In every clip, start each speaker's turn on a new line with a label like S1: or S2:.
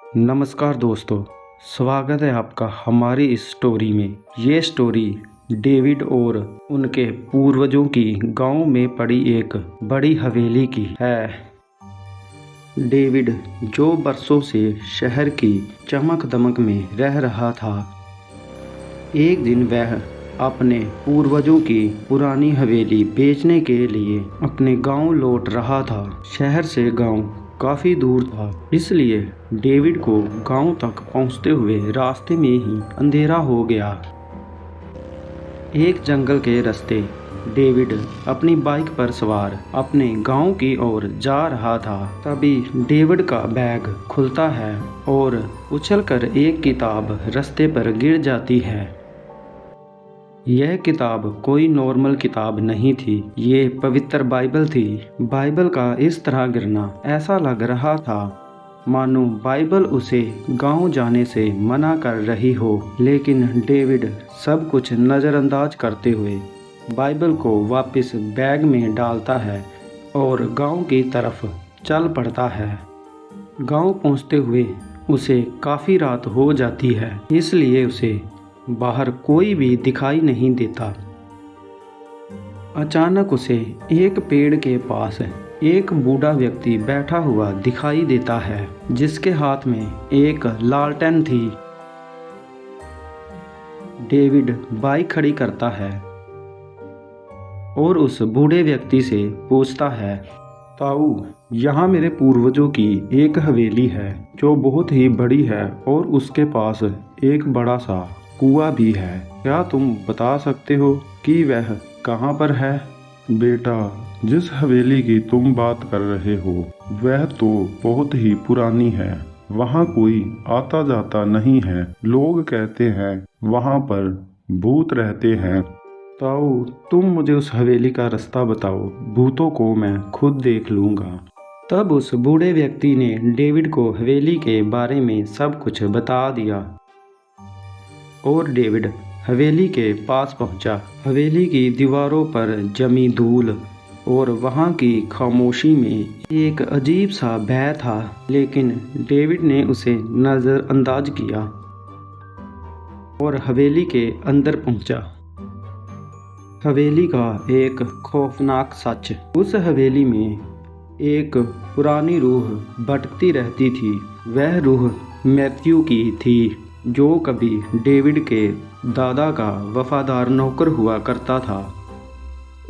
S1: नमस्कार दोस्तों, स्वागत है आपका हमारी इस स्टोरी में। ये स्टोरी डेविड और उनके पूर्वजों की गांव में पड़ी एक बड़ी हवेली की है। डेविड जो बरसों से शहर की चमक दमक में रह रहा था, एक दिन वह अपने पूर्वजों की पुरानी हवेली बेचने के लिए अपने गांव लौट रहा था। शहर से गांव काफ़ी दूर था, इसलिए डेविड को गांव तक पहुंचते हुए रास्ते में ही अंधेरा हो गया। एक जंगल के रास्ते डेविड अपनी बाइक पर सवार अपने गांव की ओर जा रहा था। तभी डेविड का बैग खुलता है और उछलकर एक किताब रास्ते पर गिर जाती है। यह किताब कोई नॉर्मल किताब नहीं थी, ये पवित्र बाइबल थी। बाइबल का इस तरह गिरना ऐसा लग रहा था मानो बाइबल उसे गांव जाने से मना कर रही हो। लेकिन डेविड सब कुछ नज़रअंदाज करते हुए बाइबल को वापस बैग में डालता है और गांव की तरफ चल पड़ता है। गांव पहुंचते हुए उसे काफ़ी रात हो जाती है, इसलिए उसे बाहर कोई भी दिखाई नहीं देता। अचानक उसे एक पेड़ के पास एक बूढ़ा व्यक्ति बैठा हुआ दिखाई देता है, जिसके हाथ में एक लालटेन थी। डेविड बाइक खड़ी करता है और उस बूढ़े व्यक्ति से पूछता है, ताऊ, यहाँ मेरे पूर्वजों की एक हवेली है जो बहुत ही बड़ी है और उसके पास एक बड़ा सा कुआं भी है। क्या तुम बता सकते हो कि वह कहाँ पर है?
S2: बेटा, जिस हवेली की तुम बात कर रहे हो वह तो बहुत ही पुरानी है। वहाँ कोई आता जाता नहीं है। लोग कहते हैं वहाँ पर भूत रहते हैं।
S1: ताऊ, तुम मुझे उस हवेली का रास्ता बताओ, भूतों को मैं खुद देख लूँगा। तब उस बूढ़े व्यक्ति ने डेविड को हवेली के बारे में सब कुछ बता दिया और डेविड हवेली के पास पहुंचा। हवेली की दीवारों पर जमी धूल और वहां की खामोशी में एक अजीब सा भय था, लेकिन डेविड ने उसे नज़रअंदाज किया और हवेली के अंदर पहुंचा। हवेली का एक खौफनाक सच। उस हवेली में एक पुरानी रूह भटकती रहती थी। वह रूह मैथ्यू की थी, जो कभी डेविड के दादा का वफादार नौकर हुआ करता था।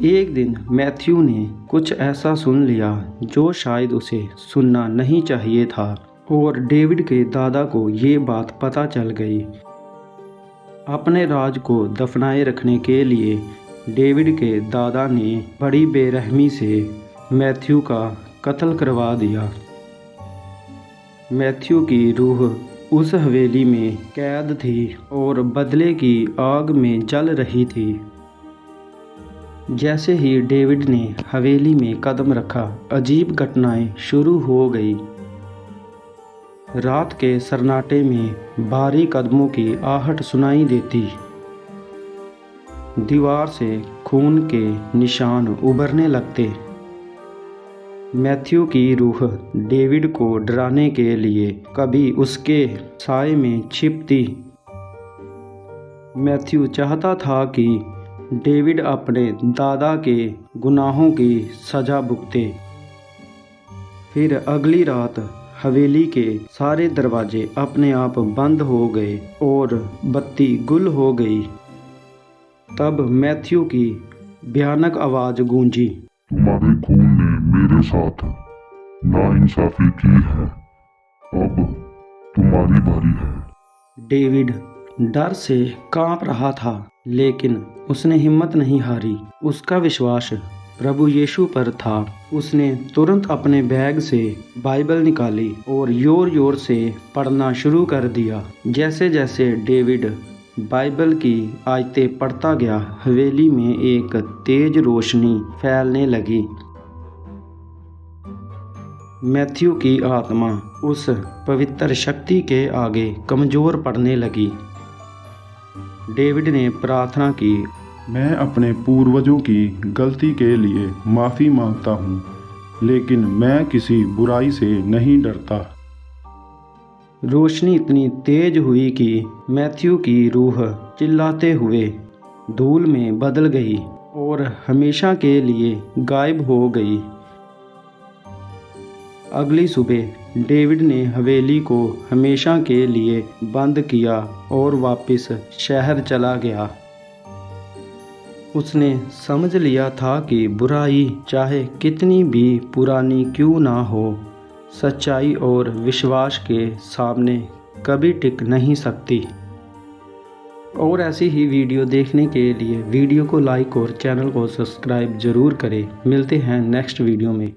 S1: एक दिन मैथ्यू ने कुछ ऐसा सुन लिया जो शायद उसे सुनना नहीं चाहिए था और डेविड के दादा को ये बात पता चल गई। अपने राज को दफनाए रखने के लिए डेविड के दादा ने बड़ी बेरहमी से मैथ्यू का कत्ल करवा दिया। मैथ्यू की रूह उस हवेली में कैद थी और बदले की आग में जल रही थी। जैसे ही डेविड ने हवेली में कदम रखा, अजीब घटनाएं शुरू हो गई। रात के सन्नाटे में भारी कदमों की आहट सुनाई देती। दीवार से खून के निशान उभरने लगते। मैथ्यू की रूह डेविड को डराने के लिए कभी उसके साए में छिपती। मैथ्यू चाहता था कि डेविड अपने दादा के गुनाहों की सजा भुगते। फिर अगली रात हवेली के सारे दरवाजे अपने आप बंद हो गए और बत्ती गुल हो गई। तब मैथ्यू की भयानक आवाज़ गूंजी,
S2: तुम्हारे खून ने मेरे साथ नाइंसाफी की है, अब तुम्हारी बारी है।
S1: डेविड डर से कांप रहा था, लेकिन उसने हिम्मत नहीं हारी। उसका विश्वास प्रभु यीशु पर था। उसने तुरंत अपने बैग से बाइबल निकाली और जोर जोर से पढ़ना शुरू कर दिया। जैसे जैसे डेविड बाइबल की आयतें पढ़ता गया, हवेली में एक तेज रोशनी फैलने लगी। मैथ्यू की आत्मा उस पवित्र शक्ति के आगे कमज़ोर पड़ने लगी। डेविड ने प्रार्थना की,
S2: मैं अपने पूर्वजों की गलती के लिए माफ़ी मांगता हूँ, लेकिन मैं किसी बुराई से नहीं डरता।
S1: रोशनी इतनी तेज हुई कि मैथ्यू की रूह चिल्लाते हुए धूल में बदल गई और हमेशा के लिए गायब हो गई। अगली सुबह डेविड ने हवेली को हमेशा के लिए बंद किया और वापस शहर चला गया। उसने समझ लिया था कि बुराई चाहे कितनी भी पुरानी क्यों ना हो, सच्चाई और विश्वास के सामने कभी टिक नहीं सकती। और ऐसी ही वीडियो देखने के लिए वीडियो को लाइक और चैनल को सब्सक्राइब ज़रूर करें। मिलते हैं नेक्स्ट वीडियो में।